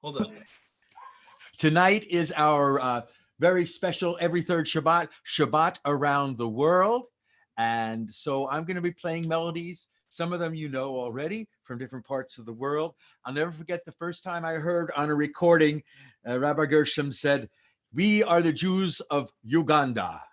Hold on. Tonight is our very special every third Shabbat around the world. And so I'm going to be playing melodies. Some of them you know already from different parts of the world. I'll never forget the first time I heard on a recording, Rabbi Gershom said, "We are the Jews of Uganda."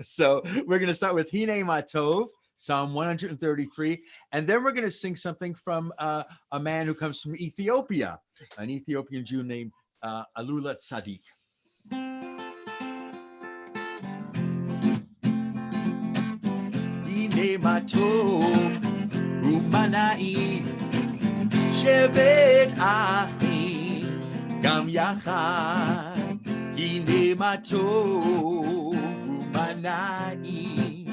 So we're going to start with Hine Matov, Psalm 133, and then we're going to sing something from a man who comes from Ethiopia, an Ethiopian Jew named Alula Tzadik. Hine Matov Umanai Shevet Achim Gam Yachad Hine Matov Umanai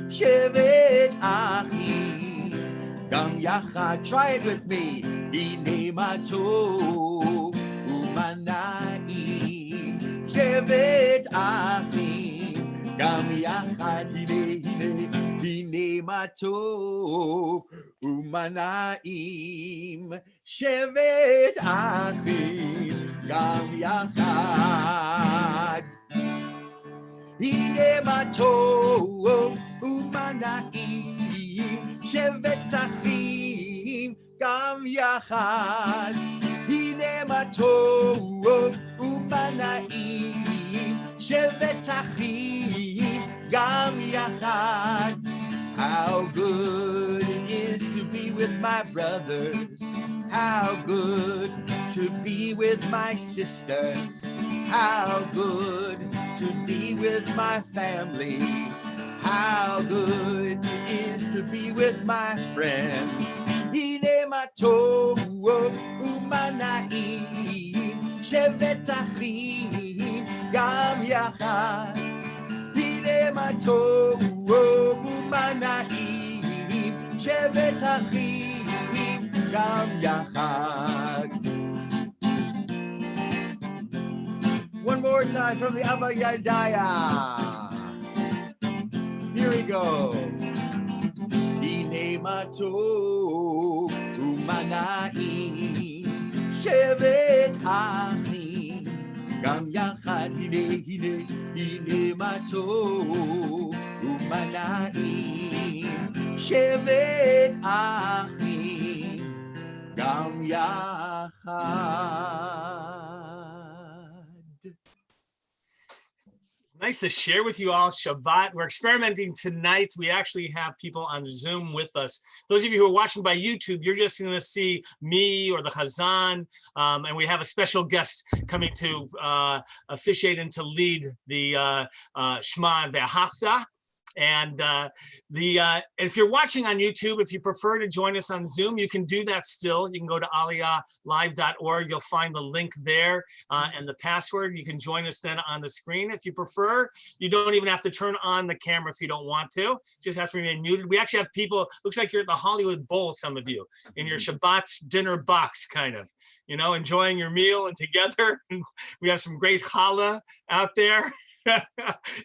Shevet Achim Gam Yachad. Try it with me. Hine Matov Umanai Shevet Achim Gam Yachad. Hine Matov Umanaim Shevet Achim Gam Yachad. Hine Matov Umanaim Shevet Achim Gam Yachad. Hine Matov Umanaim Shevet Achim Gam Yachad. How good it is to be with my brothers. How good to be with my sisters. How good to be with my family. How good it is to be with my friends. Hine Matov Umanaim Shevet Achim Gam Yachad. Hine Matov Umanaim Shevet Achim Gam Yachad. One more time from the Abba Yadaya. Here we go. Hine Matov Umanaim Shevet Achim Gam Yachad. Hine Matov Umanaim Shevet Achim Gam Yachad. Nice to share with you all Shabbat. We're experimenting tonight. We actually have people on Zoom with us. Those of you who are watching by YouTube, you're just going to see me or the Chazan, and we have a special guest coming to officiate and to lead the Shema Ve'Hafta. And if you're watching on YouTube, if you prefer to join us on Zoom, you can do that still. You can go to aliyahlive.org. You'll find the link there and the password. You can join us then on the screen if you prefer. You don't even have to turn on the camera if you don't want to. Just have to remain muted. We actually have people, looks like you're at the Hollywood Bowl, some of you, in your Shabbat dinner box, kind of, you know, enjoying your meal and together. We have some great challah out there.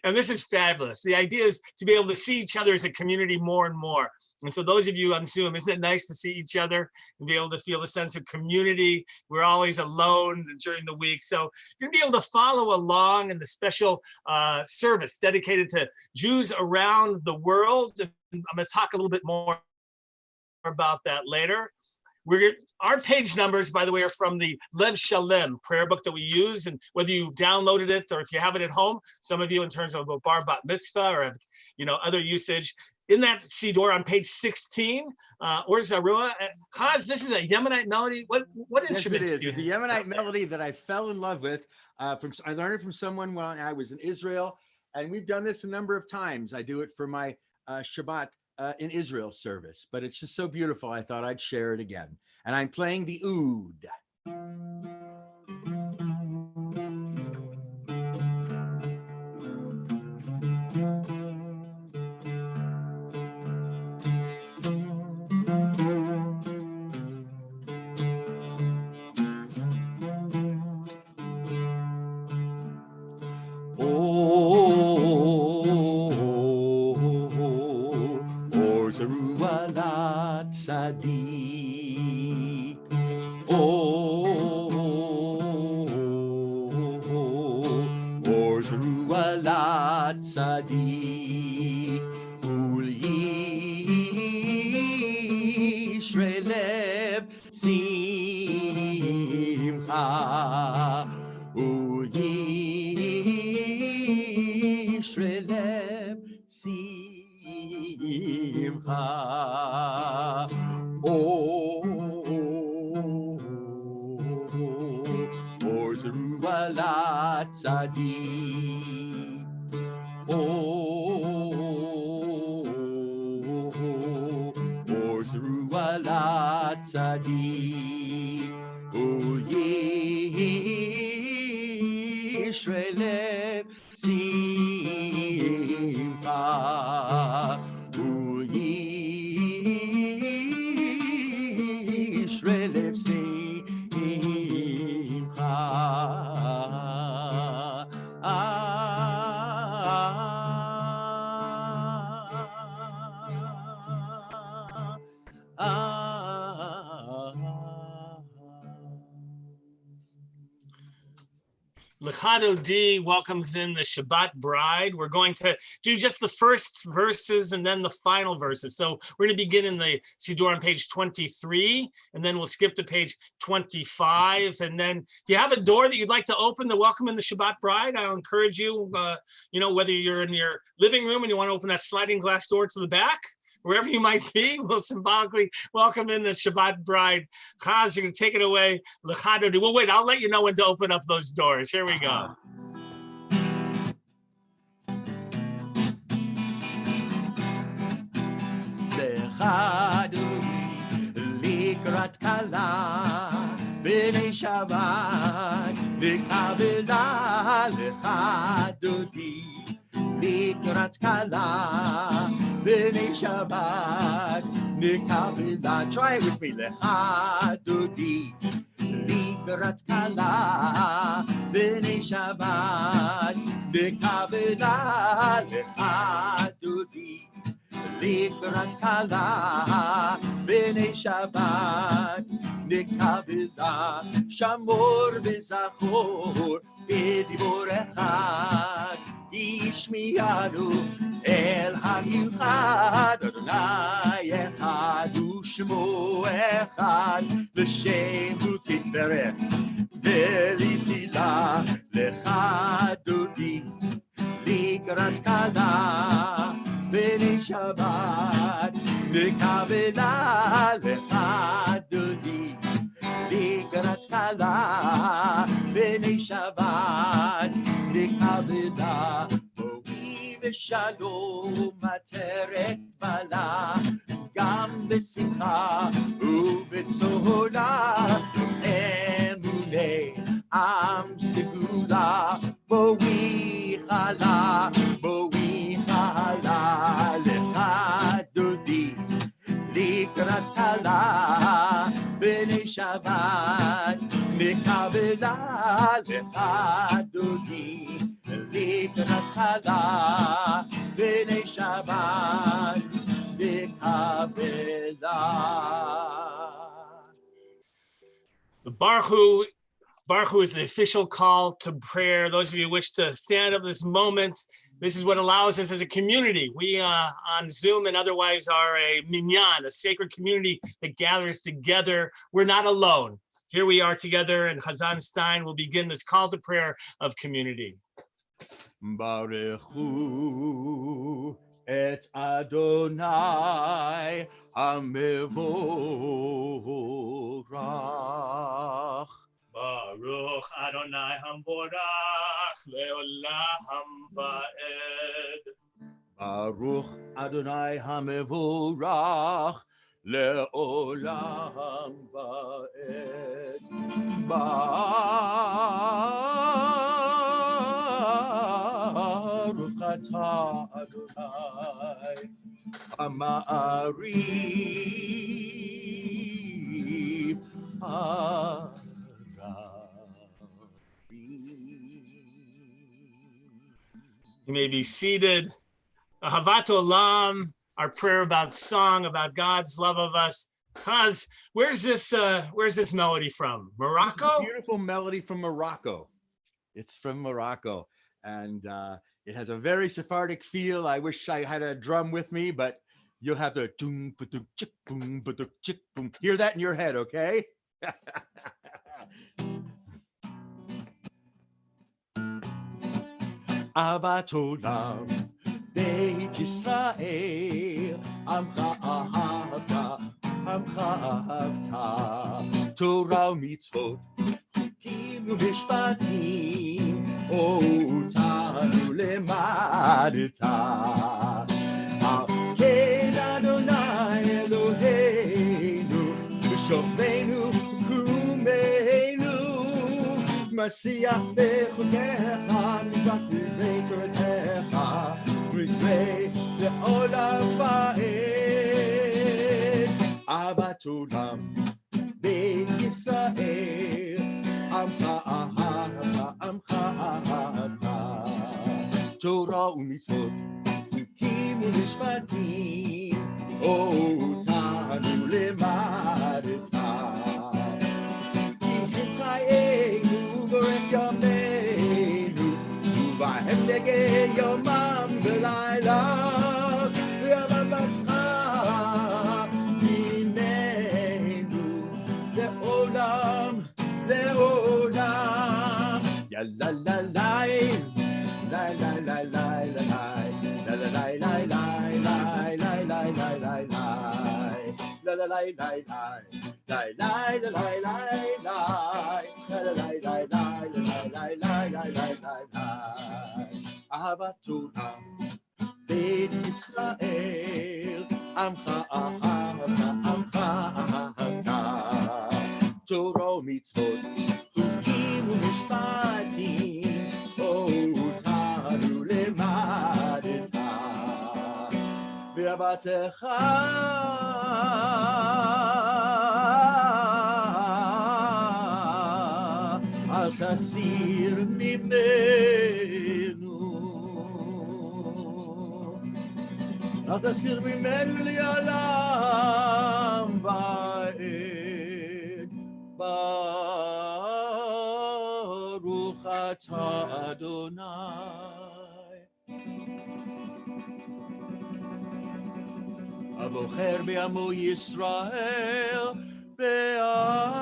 And this is fabulous. The idea is to be able to see each other as a community more and more. And so those of you on Zoom, isn't it nice to see each other and be able to feel a sense of community? We're always alone during the week. So you're gonna be able to follow along in the special service dedicated to Jews around the world. And I'm gonna talk a little bit more about that later. Our page numbers, by the way, are from the Lev Shalem prayer book that we use, and whether you downloaded it or if you have it at home, some of you in terms of a bar bat mitzvah or other usage, in that Siddur on page 16, or Zarua. Chaz, this is a Yemenite melody. What instrument? Yes, it is. It's a Yemenite melody that I fell in love with. I learned it from someone when I was in Israel, and we've done this a number of times. I do it for my Shabbat in Israel service, but it's just so beautiful. I thought I'd share it again. And I'm playing the oud. Tzadik, oh, tzadik u'yishrei lev simcha u'yishrei lev simcha. Or Zerubbabel tzadik. Or Zerubbabel tzadik. Yishrei lev simcha. Yishrei lev simcha. Lechado D welcomes in the Shabbat bride. We're going to do just the first verses and then the final verses. So we're going to begin in the Siddur on page 23, and then we'll skip to page 25. And then if you have a door that you'd like to open to welcome in the Shabbat bride, I'll encourage you, whether you're in your living room and you want to open that sliding glass door to the back, wherever you might be, we'll symbolically welcome in the Shabbat bride. Chaz, you can take it away. Lechado D. Well, wait, I'll let you know when to open up those doors. Here we go. Lechado D, likrat kala, b'nei Shabbat, lekavela. Lechado D, likrat kala, b'nei Shabbat, nekavela. Try it with me. Lechado D, likrat kala, b'nei Shabbat, nekavela. Lechado D, likrat kala, b'nei Shabbat, nekavela. Shamor v'zachor b'dibor echad, ishmiyanu el hamichad. Adonai echad u'shmo echad, l'shem hu tiferet v'litila. Lechado D, likrat kala, b'nei Shabbat, nekavela. Lechado D, likrat kala, b'nei Shabbat, nekavela. Shalom ateret bala, gam b'simcha u'b'tzola, emunei am segula, bo'wi chala. Lechado D, likrat kala, b'nei Shabbat, nekavela. Lechado D, likrat kala, b'nei Shabbat, nekavela. The Baruch Hu is the official call to prayer. Those of you who wish to stand up this moment, this is what allows us as a community. We on Zoom and otherwise are a minyan, a sacred community that gathers together. We're not alone. Here we are together, and Chazan Stein will begin this call to prayer of community. Baruch Hu et Adonai hamevorach. Baruch Adonai hamvorach leolam va'ed. Baruch Adonai hamevorach leolam va'ed. Baruch atah Adonai ha'ma'ariv You may be seated. Ahavat Olam, our prayer about song, about God's love of us. Hans, where's this melody from? Morocco? Beautiful melody from Morocco. It's from Morocco. And It has a very Sephardic feel. I wish I had a drum with me, but you'll have to doom, ba-doom, chick, boom, ba-doom, chick, boom. Hear that in your head, okay? Avat Olam, Beit Yisrael, Amcha Ahavta, Amcha Ahavta, Torah Mitzvot, Chukim Mishpatim, Otanu Lemadta. Ken Adonai Eloheinu, B'Shofenu Kumeinu, Mashiach Bechutecha, Mizrach Livrei Toratecha, Rizvei Le'olam Va'ed. Avat Olam, Beit Yisrael, Amcha Ahavta, Amcha Ahavta, Torah u'Mitzvot, Chukim u'Mishpatim, Otanu Lemadta. Ki Chayenu Borech Yameinu, Uvahem Negeh Yomam V'Layla, V'Avatcha Imenu Le'olam, Le'olam. Ya la la la, la la la la la la la la la la la la la la la la. La la la la la la la la la la la la. Ahavat Olam, Beit Yisrael, Amcha Ahavta, Amcha Ahavta, Torah Mitzvot, Chukim u'Mishpatim, Otanu Lemadta. V'Avatcha Al Tasir Mimenu, Al Tasir Mimenu Li'olam Va'ed. Baruch Atah Adonai Abocher be'amo Yisrael be'ava.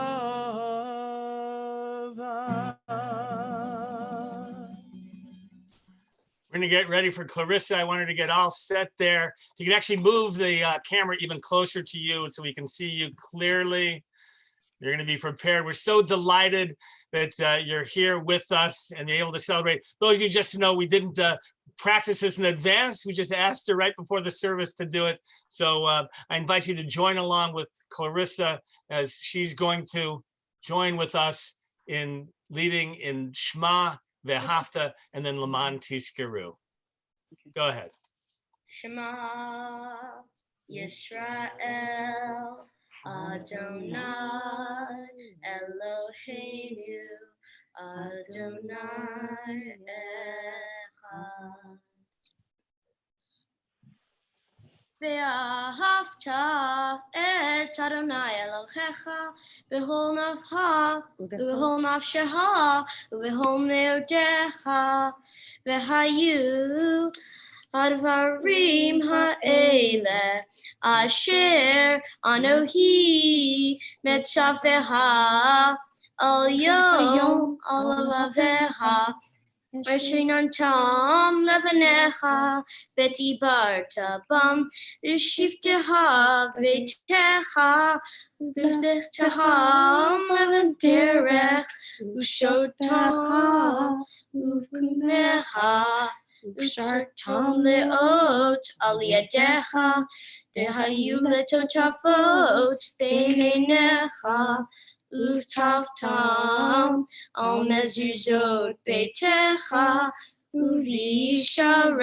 We're going to get ready for Clarissa. I want her to get all set there. You can actually move the camera even closer to you so we can see you clearly. You're going to be prepared. We're so delighted that you're here with us and able to celebrate. Those of you just to know, we didn't practice this in advance. We just asked her right before the service to do it. So I invite you to join along with Clarissa as she's going to join with us in leading in Shema, V'Ahavta, and then Laman Tizkeru. Go ahead. Shema Yisrael Adonai Eloheinu Adonai Echad. Ve'ahavta et Adonai Elohecha b'chol nafcha u'b'chol nafshecha u'b'chol me'odecha v'hayu Advarim ha'ele asher anohi metzafeha al yom alavaveha Eshinantam levanecha betibarta bam shifteha vetecha v'techa levanderech ushotacha uvkumeha Ushartam leot aliyadecha vehayu letotafot beinecha utavtam al mezuzot beitecha uvisharecha.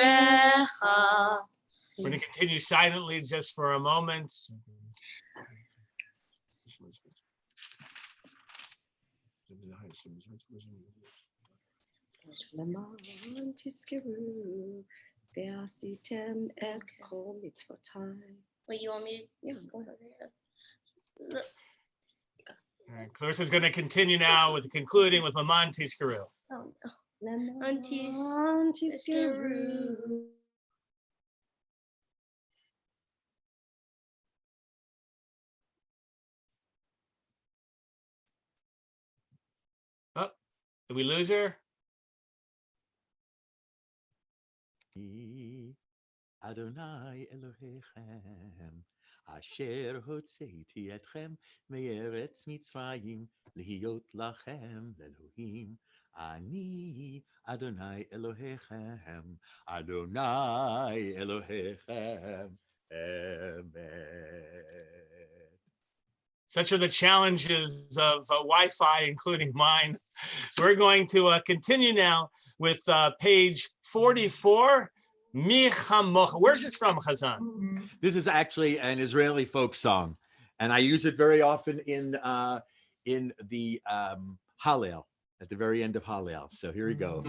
We're going to continue silently just for a moment. Laman Tizkeru, Ve'asitem et kol mitzvotai. Wait, you want me to? Yeah, go ahead. All right, Clarissa's going to continue now with concluding with Laman Tizkeru. Oh no. למען תזכרו. Oh, did we lose her? Adonai Elohechem, Asher hotzeiti etchem me'eretz Mitzrayim, lihiyot lachem Elohim. Ani Adonai Elohechem, Adonai Elohechem, Emet. Such are the challenges of Wi-Fi, including mine. We're going to continue now with page 44. Michamocha. Where's this from, Chazan? This is actually an Israeli folk song, and I use it very often in the Hallel, at the very end of Hallel. So here we go.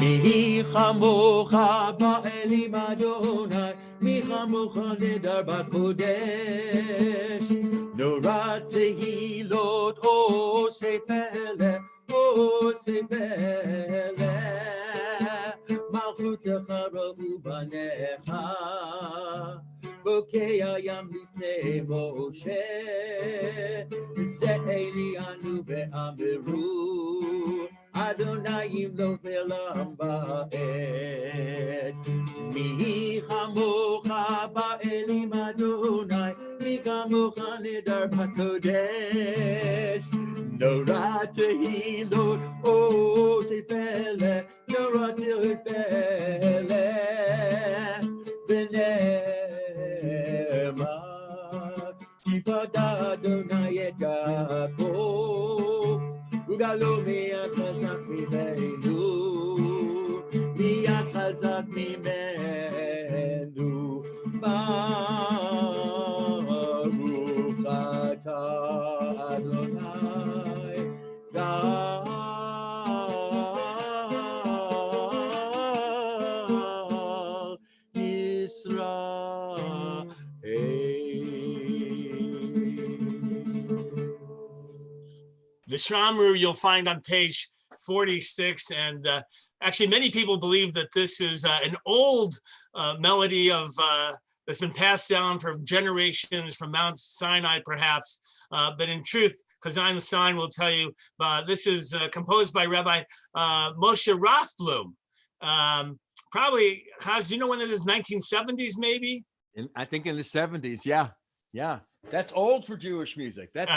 Mi chamocha ba'elim Adonai, mi chamocha nedar b'kodesh, Nora tehilot osei pele, malchutecha ra'u banecha, bokei hayam lifnei Moshe, ze'eli anu ve'ameru, Adonai yimloch ve'olam ba'ed. Mi chamocha ba'elim Adonai, mi chamocha nedar b'kodesh, Nora tehilot osei pele, Nora tehilot pele, v'ne'emar kivada Adonai et Yaakov, Ugalo miyad chazak mimenu, miyad chazak mimenu, Baruch atah Adonai, God Yisrael. The Shramru you'll find on page 46, and actually many people believe that this is an old melody of that's been passed down for generations from Mount Sinai, perhaps, but in truth, Chazan Stein will tell you this is composed by Rabbi Moshe Rothblum. Probably, Chaz, do you know when it is? 1970s, maybe? I think in the 70s, yeah. That's old for Jewish music. That's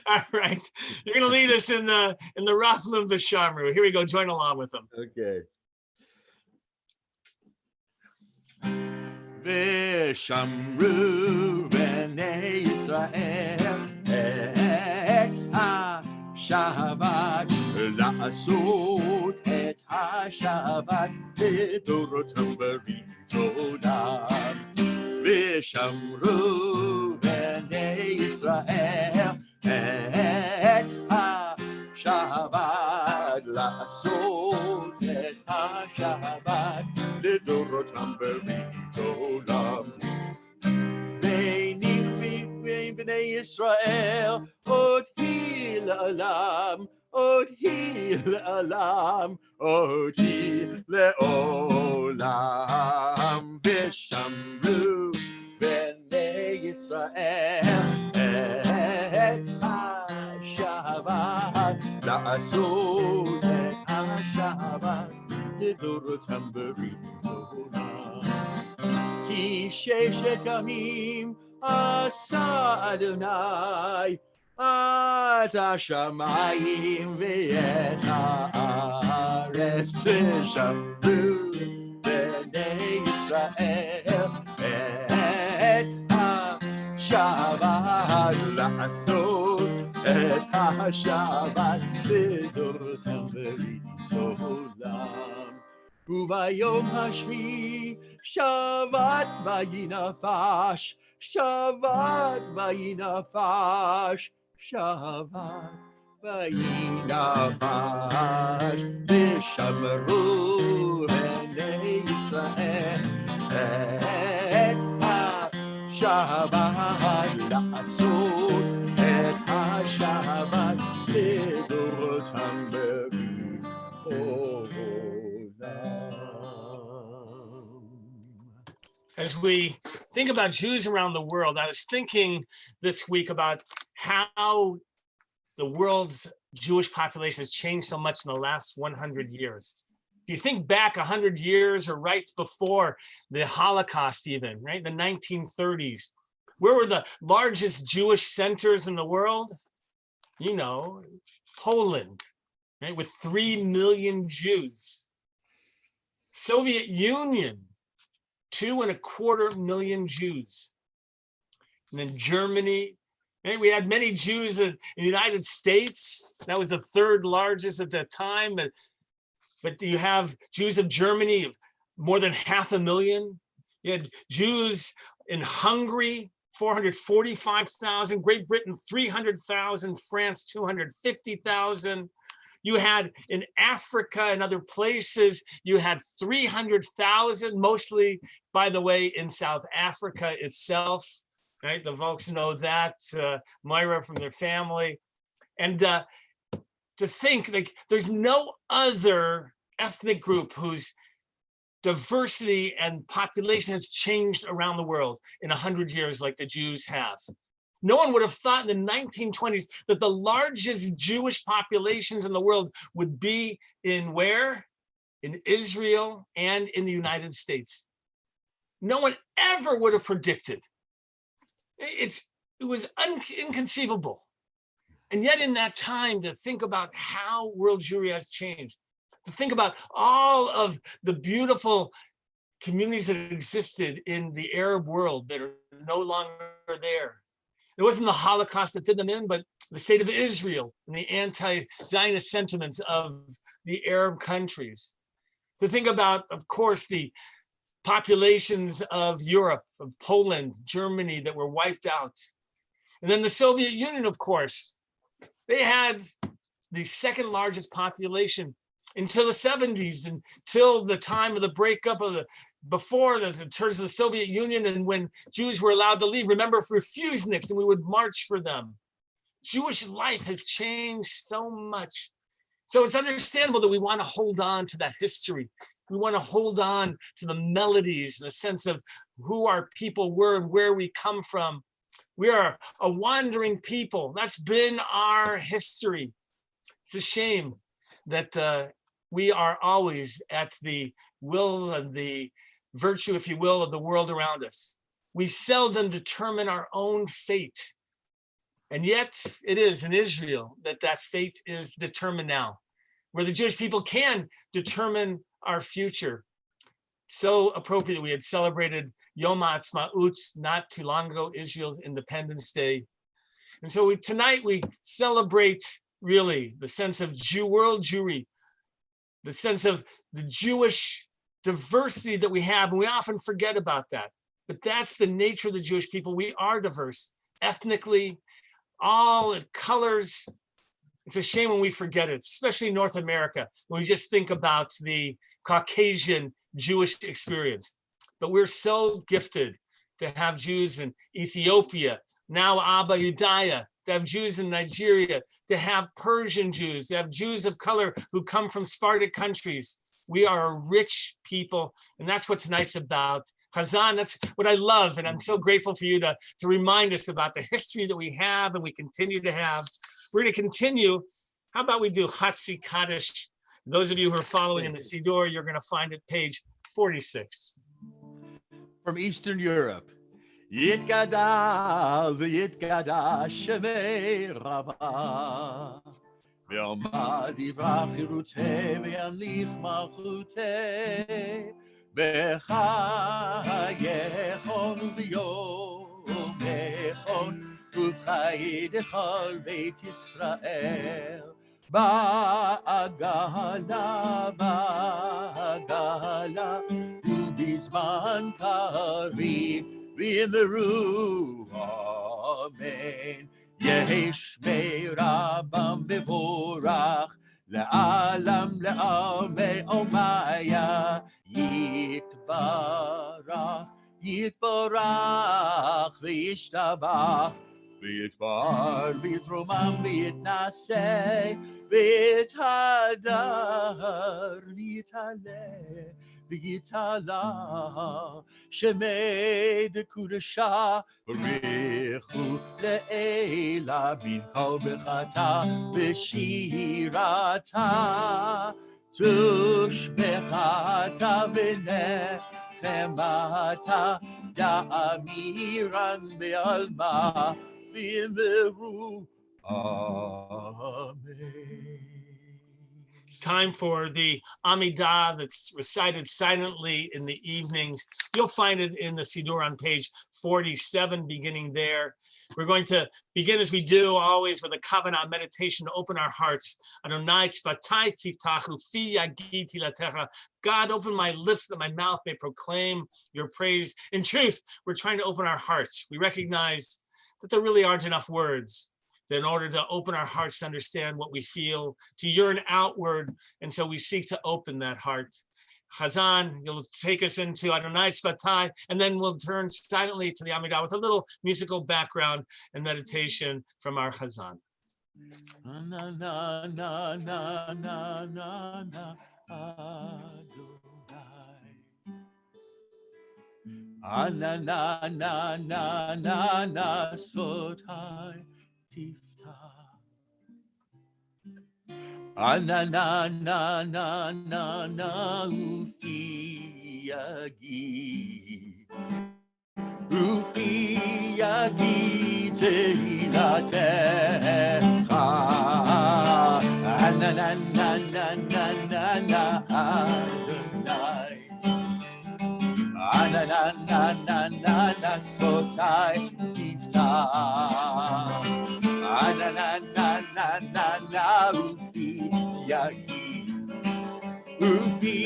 all right. You're going to lead us in the Rothblum Vishamru. Here we go. Join along with them. Okay. Vishamru b'nei Yisrael et ha-Shabbat la'asot et ha-Shabbat b'dorotam b'rintolam. Vishamru b'nei Yisrael et ha-Shabbat la'asot et ha-Shabbat לדורותם בריתו עולם. ביני ובין בני ישראל עוד היא לעולם, עוד היא לעולם, עוד היא לעולם. ושמרו בני ישראל את השבת, לעשות את השבת לדורותם בריתו עולם. כי ששת ימים עשה אדוני את השמיים ואת הארץ, ושמרו בני ישראל את השבת, לעשות את השבת לדורותם בריתו עולם. וביום השביעי שבת ויהי נפש, שבת ויהי נפש, שבת ויהי נפש. ושמרו בני ישראל את השבת לעשות את השבת לדורותם בעולם. As we think about Jews around the world, I was thinking this week about how the world's Jewish population has changed so much in the last 100 years. If you think back 100 years or right before the Holocaust even, right, the 1930s, where were the largest Jewish centers in the world? You know, Poland, right, with 3 million Jews. Soviet Union, 2.25 million Jews. And then Germany, right? We had many Jews in the United States. That was the 3rd largest at that time. But you have Jews of Germany of more than 500,000. You had Jews in Hungary, 445,000, Great Britain, 300,000, France, 250,000. You had in Africa and other places, you had 300,000, mostly, by the way, in South Africa itself, right? The folks know that, Moira from their family. And to think like there's no other ethnic group whose diversity and population has changed around the world in 100 years like the Jews have. No one would have thought in the 1920s that the largest Jewish populations in the world would be in where? In Israel and in the United States. No one ever would have predicted. It was inconceivable. And yet in that time, to think about how world Jewry has changed, to think about all of the beautiful communities that existed in the Arab world that are no longer there. It wasn't the Holocaust that did them in, but the state of Israel and the anti-Zionist sentiments of the Arab countries. To think about, of course, the populations of Europe, of Poland, Germany that were wiped out. And then the Soviet Union, of course, they had the 2nd largest population until the 70s, until the time of the breakup of before the terms of the Soviet Union, and when Jews were allowed to leave. Remember, refuseniks, and we would march for them. Jewish life has changed so much. So it's understandable that we want to hold on to that history. We want to hold on to the melodies and the sense of who our people were and where we come from. We are a wandering people. That's been our history. It's a shame that we are always at the will and the virtue, if you will, of the world around us. We seldom determine our own fate. And yet it is in Israel that fate is determined now, where the Jewish people can determine our future. So appropriate, we had celebrated Yom HaAtzmaut not too long ago, Israel's Independence Day. And so tonight we celebrate really the sense of world Jewry, the sense of the Jewish diversity that we have, and we often forget about that. But that's the nature of the Jewish people. We are diverse, ethnically, all colors. It's a shame when we forget it, especially in North America, when we just think about the Caucasian Jewish experience. But we're so gifted to have Jews in Ethiopia, now Abba Yudaya, to have Jews in Nigeria, to have Persian Jews, to have Jews of color who come from Sephardic countries. We are a rich people, and that's what tonight's about. Chazan, that's what I love, and I'm so grateful for you to remind us about the history that we have and we continue to have. We're going to continue. How about we do Chatzi Kaddish? Those of you who are following in the Siddur, you're going to find it page 46. From Eastern Europe. Yitgadal v'yitgadash shemei rabah v'yomad yivrach yiruteh v'yamlich malchuteh b'chayechon v'yomechon uv'chayidechol Beit Yisrael ba'agala ובזמן קריב ויאמרו אמן. יהי שמי רבם מבורך לעלם לעלמי אומיה יתברך יתברך וישתבח, ויתפאר ויתרומם ויתנשא, ויתהדר ויתעלה ויתעלה, שמי דקודשה ברכו לעילה מן כל ברכתה ושירתה, תושבחתה ונחמתה, יאמירן בעלמה ויאמרו Amen. It's time for the Amidah that's recited silently in the evenings. You'll find it in the Siddur on page 47, beginning there. We're going to begin as we do always with a Kavanah meditation to open our hearts. Adonai tzvatai tiftachu fi yagid tilatecha. God, open my lips that my mouth may proclaim your praise. In truth, we're trying to open our hearts. We recognize that there really aren't enough words, that in order to open our hearts to understand what we feel, to yearn outward, and so we seek to open that heart. Chazan, you'll take us into Adonai tzvatai, and then we'll turn silently to the Amidah with a little musical background and meditation from our Chazan. Na na na na na na na na Adonai. Na na na na na na tzvotai tiftach. Na na na na na na ufi yagid. Ufi yagid tehilatecha. Na na na na na na na Adonai. Na na na na na na tzvotai tiftach. Na na na na na na ufi yagid. Ufi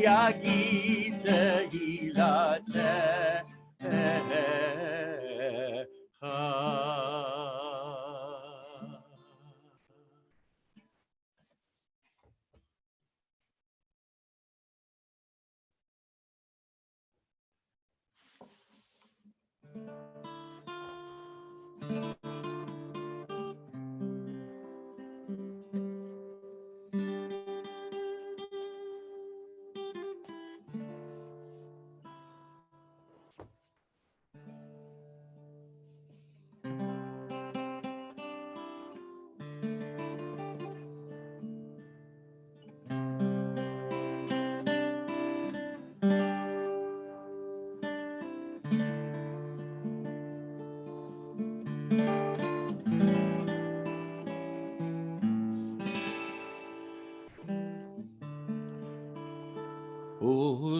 yagid tehilatecha.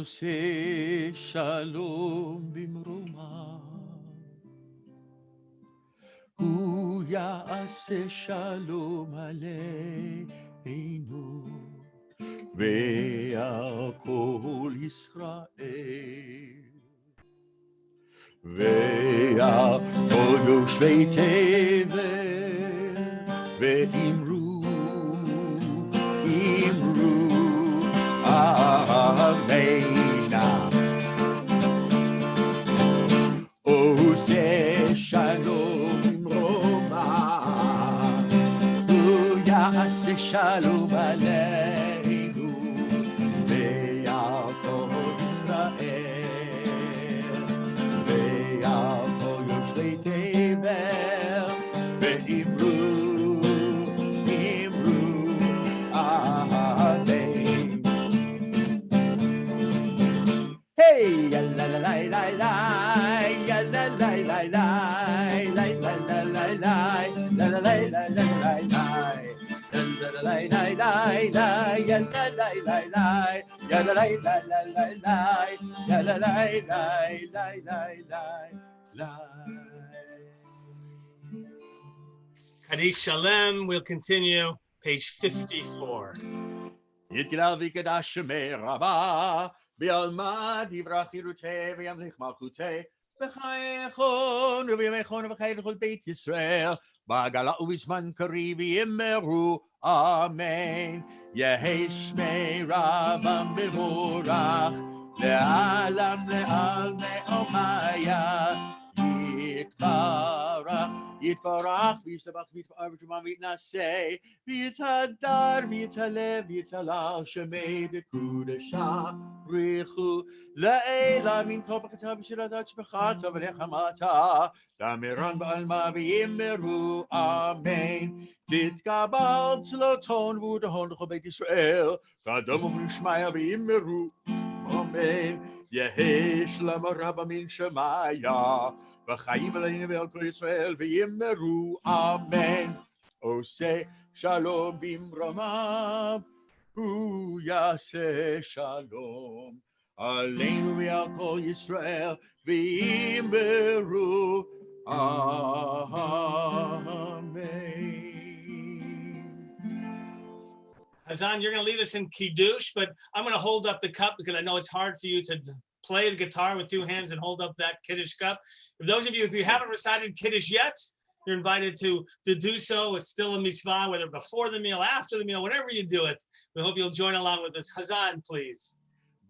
עושה שלום במרומה, הוא יעשה שלום עלינו ועל כל ישראל ועל כל יושבי תבל, ואמרו Amen. עושה שלום במרומה, הוא יעשה שלום עלינו ועל כל ישראל ועל כל יושבי תבל, ואמרו la la la la la la la la la la la la la la la la la la la Kaddish Shalem, we'll continue, page 54. יתגדל ויקדש שמי רבה, בעלמא דברה חירותי וימליך מלכותי, בחייכון ובימיכון ובחיי לכל בית ישראל, בעגלה ובזמן קריב יאמרו אמן. יהי שמי רבם מבורך, לעלם לעלמי חיה יתברך יתברך וישתבח ויתפאר ותרומה ויתנשא ויתהדר ויתהלל ויתהלל שמי דקודשה בריחו לעילה מן כל ברכתה ושירתה שבחתה ונחמתה תמירן בעלמה ויאמרו אמן תתקבל צלותון ודהון לכל בית ישראל קדומו ונשמיה ויאמרו אמן יהי שלמה רבה מן שמיה וחיים עלינו ועל כל ישראל ויאמרו אמן עושה שלום במרומיו הוא יעשה שלום עלינו ועל כל ישראל ויאמרו amen. Hazan, you're going to lead us in Kiddush, but I'm going to hold up the cup because I know it's hard for you to play the guitar with two hands and hold up that Kiddush cup. For those of you, if you haven't recited Kiddush yet, you're invited to do so. It's still a mitzvah, whether before the meal, after the meal, whenever you do it. We hope you'll join along with us. Hazan, please.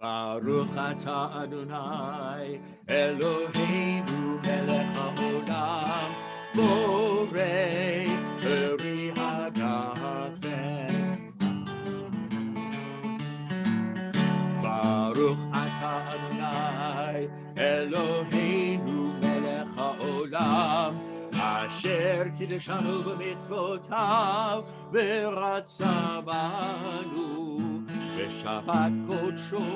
Baruch atah Adonai Eloheinu melech haolam borei peri hagafen Baruch atah Adonai Eloheinu melech haolam asher kiddushanu b'mitzvotav v'ratza banu בשבת קודשו,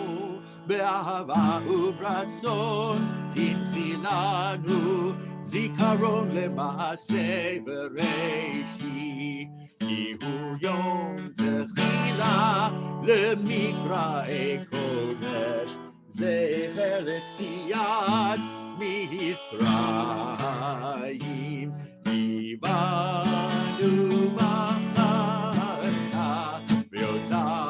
באהבה וברצון, הנחיל לנו זיכרון למעשה בראשית, כי הוא יום תחילה למקראי קודש, זכר ליציאת מצרים, קיבלנו בחרת ואותנו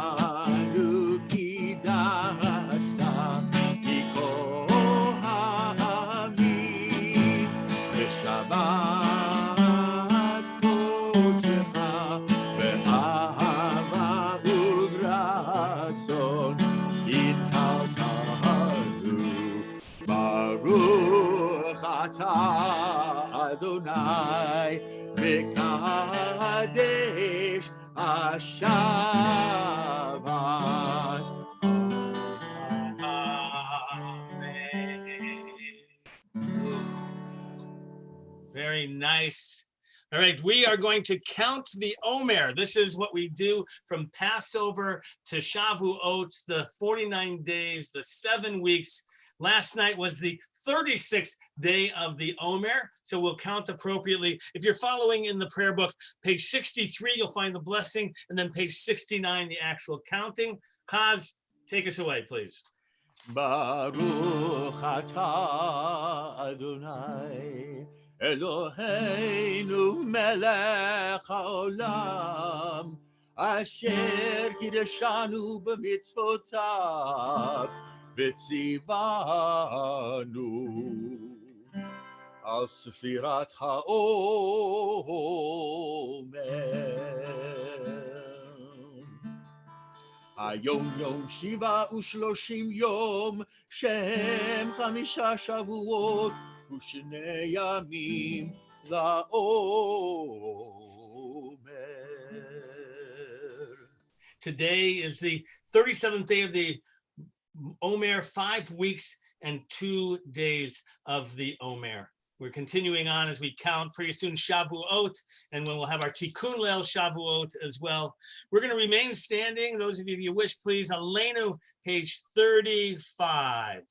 Adonai Mekadesh Hashabbat. Very nice. All right, we are going to count the Omer. This is what we do from Passover to Shavuot, the 49 days, the 7 weeks. Last night was the 36th day of the Omer, so we'll count appropriately. If you're following in the prayer book, page 63, you'll find the blessing, and then page 69, the actual counting. Kaz, take us away, please. Baruch atah Adonai Eloheinu melech haolam asher kiddushanu b'mitzvotav v'tzivanu al sefirat haomer היום יום 37 יום שהם 5 שבועות ושני ימים לעומר. Today is the 37th day of the Omer, 5 weeks and 2 days of the Omer. We're continuing on as we count pretty soon Shavuot, and we'll have our Tikkun Leil Shavuot as well. We're going to remain standing. Those of you, if you wish, please, Aleinu, page 35.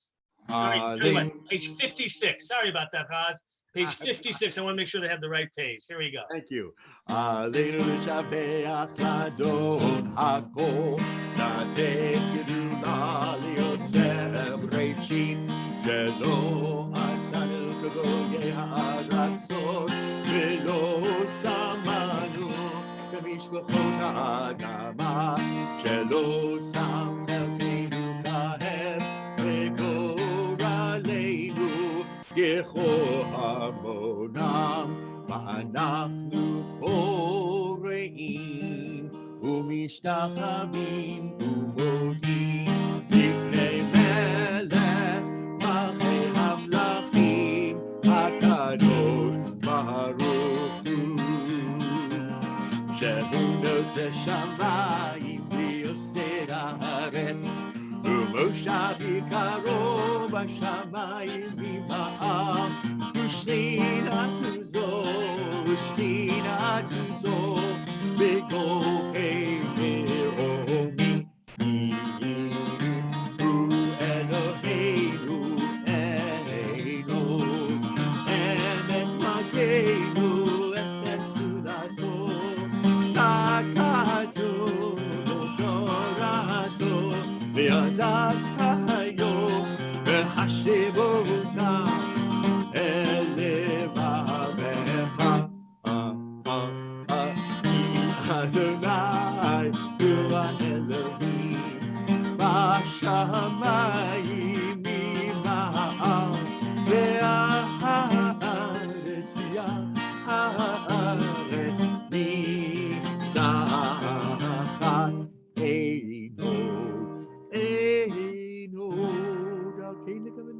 Sorry, page 56. Sorry about that, Haz. Page 56. I want to make sure they have the right page. Here we go. Thank you. Aleinu l'shabeach l'Adon hakol, לתת גדולה ליוצר בראשית, שלא עשנו כגויי הארצות, ולא שמנו כמשפחות האדמה, שלא שם חלקנו כהם וגורלנו ככל המונם, ואנחנו קוראים ומשתחווים ומודים לפני מלך מלכי המלכים. ראשה בקרוב השמיים ממעל ושכינתו זו ושכינתו זו בגוהי מרומי הוא אלוהינו אלוהינו אמת מלכנו אמת סעודתו תקתו תורתו וידעת היום והשיבותה אל לבבך אדוני הוא האלוהים בשמיים ממעל והארץ הארץ מתחת עינו דרכי נקבל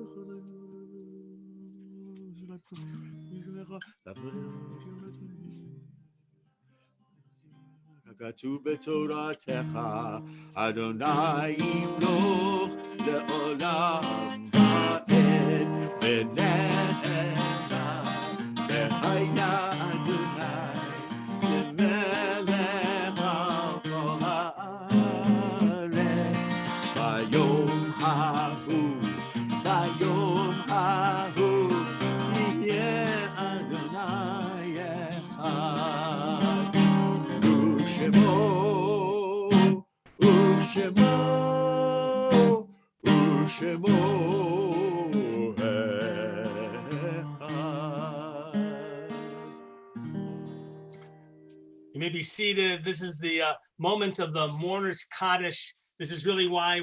כתוב בתורתך, אדוני ימלוך לעולם ועד ונענה והיה אדוני למלך על כל הארץ ביום ההוא יהיה אדוני אחד ושמו You may be seated. This is the moment of the mourner's Kaddish. This is really why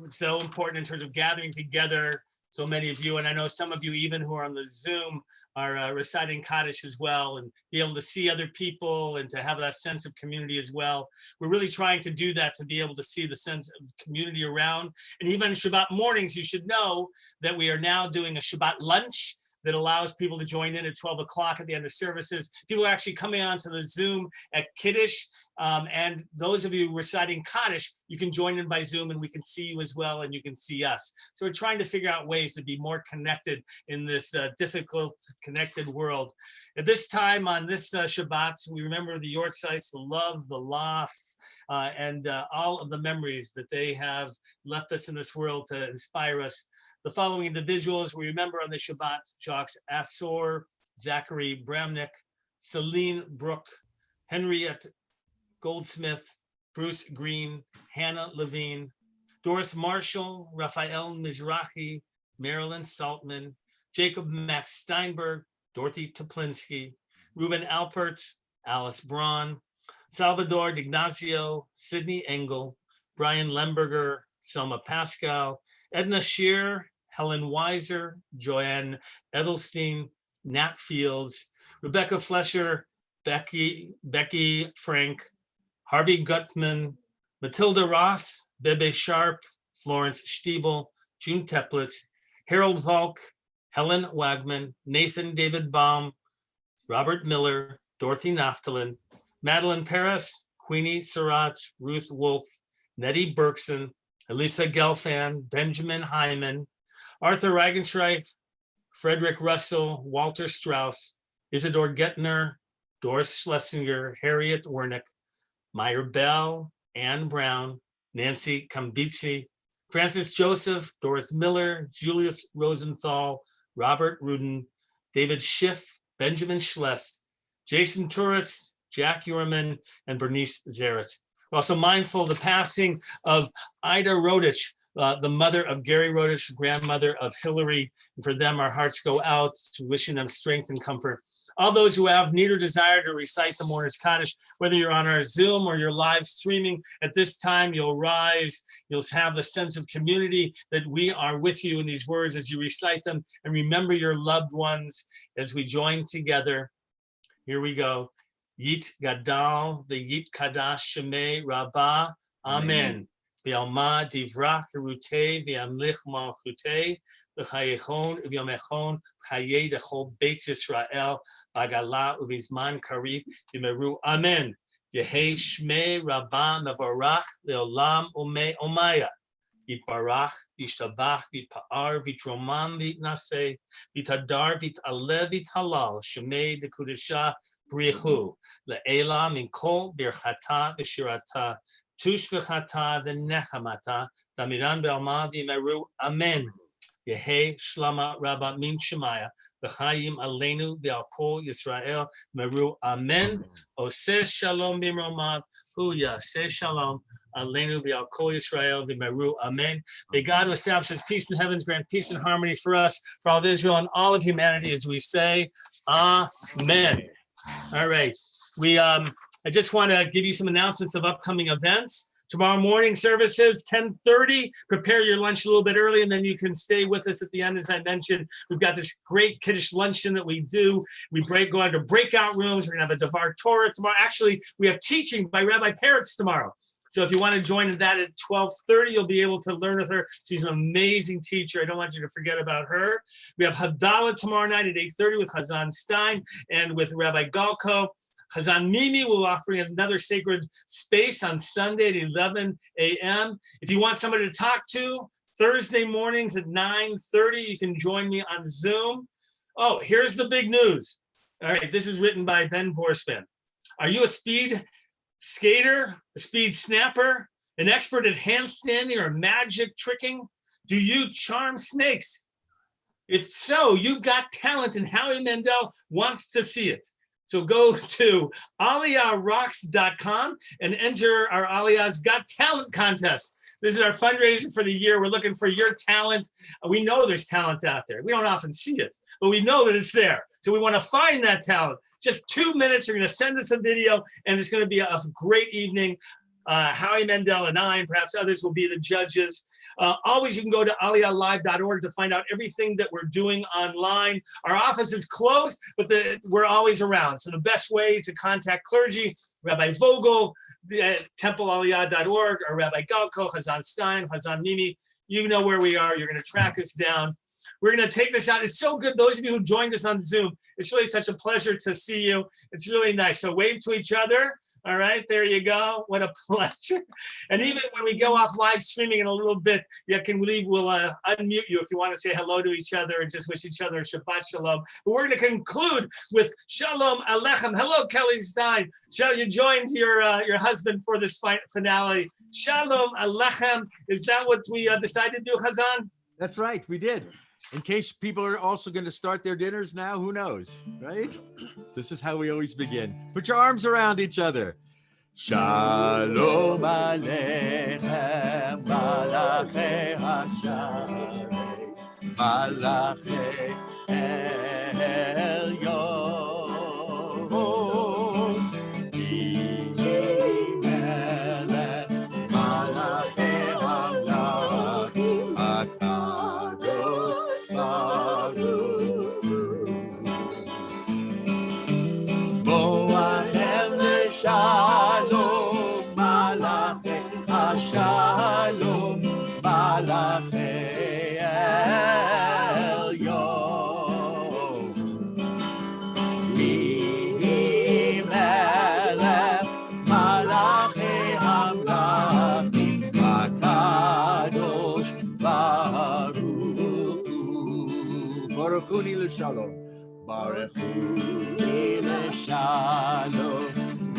it's so important in terms of gathering together. So many of you, and I know some of you even who are on the Zoom are reciting Kaddish as well, and be able to see other people and to have that sense of community as well. We're really trying to do that, to be able to see the sense of community around. And even Shabbat mornings, you should know that we are now doing a Shabbat lunch that allows people to join in at 12 o'clock at the end of services. People are actually coming onto the Zoom at Kiddush. And those of you reciting Kaddish, you can join in by Zoom and we can see you as well and you can see us. So we're trying to figure out ways to be more connected in this difficult, connected world. At this time on this Shabbat, we remember the Yortzites, the love, the laughs, and all of the memories that they have left us in this world to inspire us. The following individuals we remember on the Shabbat shocks: Asor, Zachary Bramnick, Celine Brook, Henriette Goldsmith, Bruce Green, Hannah Levine, Doris Marshall, Raphael Mizrahi, Marilyn Saltman, Jacob Max Steinberg, Dorothy Toplinsky, Ruben Alpert, Alice Braun, Salvador D'Ignazio, Sydney Engel, Brian Lemberger, Selma Pascal, Edna Shear, Helen Weiser, Joanne Edelstein, Nat Fields, Rebecca Flesher, Becky Frank, Harvey Gutman, Matilda Ross, Bebe Sharp, Florence Stiebel, June Teplitz, Harold Volk, Helen Wagman, Nathan David Baum, Robert Miller, Dorothy Naftalin, Madeline Paris, Queenie Surratt, Ruth Wolf, Nettie Berkson, Elisa Gelfand, Benjamin Hyman, Arthur Ragenstreich, Frederick Russell, Walter Strauss, Isidore Gettner, Doris Schlesinger, Harriet Wernick, Meyer Bell, Ann Brown, Nancy Kambitsi, Francis Joseph, Doris Miller, Julius Rosenthal, Robert Rudin, David Schiff, Benjamin Schless, Jason Turitz, Jack Uerman, and Bernice Zaret. We're also mindful of the passing of Ida Rodich, the mother of Gary Rodich, grandmother of Hillary. And for them, our hearts go out to wishing them strength and comfort. All those who have need or desire to recite the Mourner's Kaddish, whether you're on our Zoom or you're live streaming, at this time you'll rise, you'll have the sense of community that we are with you in these words as you recite them, and remember your loved ones as we join together. Here we go. Yit Gadal, the Yit Kadash Shemei Rabbah, Amen. V'alma divrach Rutei v'amlich malchutei v'chayechon v'yomechon v'chayei dechol Beit Yisrael v'agala u'vizman karib v'meru. Amen. Yehei Shmei Rabbah mevarach le'olam umay omaya. Yitbarach, Yishtabach, Yitpa'ar, Yitromam, Yitnaseh, Yitadar, Yitaleh, Yithalal, Shemei, Dekudesha, Brichu, Le'ela, Minkol, Birchata, Bishirata, Tush V'chata, V'nechamata, Damiran Be'alma, V'meru, Amen. Yehe, Shlama, Rabba, Min Shemaya, V'chayim Aleinu, V'alkol Yisrael, Meru, Amen. Oseh Shalom B'mromav, Hu Yaseh Shalom. Aleinu v'Alkol Yisrael v'Meru. Amen. May God who establishes peace in the heavens grant peace and harmony for us, for all of Israel and all of humanity, as we say, Amen. All right. I just want to give you some announcements of upcoming events. Tomorrow morning services, 10:30. Prepare your lunch a little bit early, and then you can stay with us at the end. As I mentioned, we've got this great Kiddush luncheon that we do. We go into breakout rooms. We're going to have a Devar Torah tomorrow. Actually, we have teaching by Rabbi Peretz tomorrow. So if you want to join in that at 12:30, you'll be able to learn with her. She's an amazing teacher. I don't want you to forget about her. We have Hadalah tomorrow night at 8:30 with Chazan Stein and with Rabbi Galko. Chazan Mimi will offer another sacred space on Sunday at 11 a.m. If you want somebody to talk to, Thursday mornings at 9:30, you can join me on Zoom. Oh, here's the big news. All right, this is written by Ben Vorspan. Are you a speed skater, a speed snapper, an expert at handstanding or magic tricking? Do you charm snakes? If so, you've got talent, and Howie Mandel wants to see it. So go to AliyahRocks.com and enter our Aliyah's Got Talent contest. This is our fundraiser for the year. We're looking for your talent. We know there's talent out there. We don't often see it, but we know that it's there. So we want to find that talent. Just 2 minutes, you're going to send us a video, and it's going to be a great evening. Howie Mandel and I, and perhaps others, will be the judges. Always, you can go to aliyahlive.org to find out everything that we're doing online. Our office is closed, but we're always around. So the best way to contact clergy, Rabbi Vogel, templealiyah.org, or Rabbi Galko, Chazan Stein, Chazan Mimi, you know where we are. You're going to track us down. We're going to take this out. It's so good. Those of you who joined us on Zoom, it's really such a pleasure to see you. It's really nice. So wave to each other. All right, there you go. What a pleasure. And even when we go off live streaming in a little bit, we'll unmute you if you want to say hello to each other and just wish each other a Shabbat Shalom. But we're going to conclude with Shalom Aleichem. Hello, Kelly Stein. You joined your husband for this finale. Shalom Aleichem. Is that what we decided to do, Chazan? That's right, we did. In case people are also going to start their dinners now, who knows, right? So this is how we always begin. Put your arms around each other. Shalom Aleichem, Malachei Hasharei, Malachei Elyon, Bihi Melech, Malachei Hamlachim, Akadosh Baruch Hu. Boachem Shalom, Malachei Hashalom, Malachei Elyon. Bihi Melech, Malachei Hamlachim, Akadosh Baruch Hu. Baruch Hu L'Shalom. Baruch Hu L'Shalom.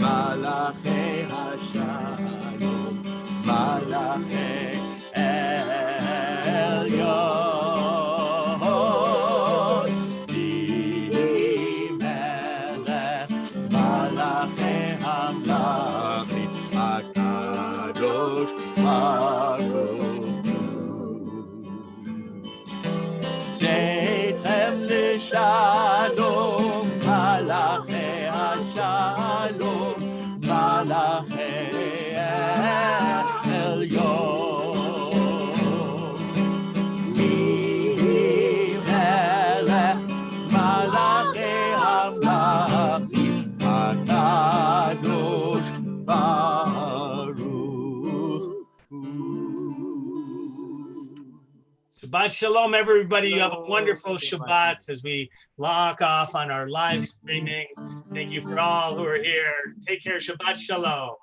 Malachei Hashalom, Malachei Elyon, Bihi Melech, Malachei Hamlachim, Akadosh Baruch Hu. Seitchem L'Shalom, Malachei Hashalom, Malachei Elyon. Bihi Melech, Malachei Hamlachim, Akadosh Baruch Hu. Shabbat Shalom, everybody. You have a wonderful Shabbat as we lock off on our live streaming. Thank you for all who are here. Take care. Shabbat Shalom.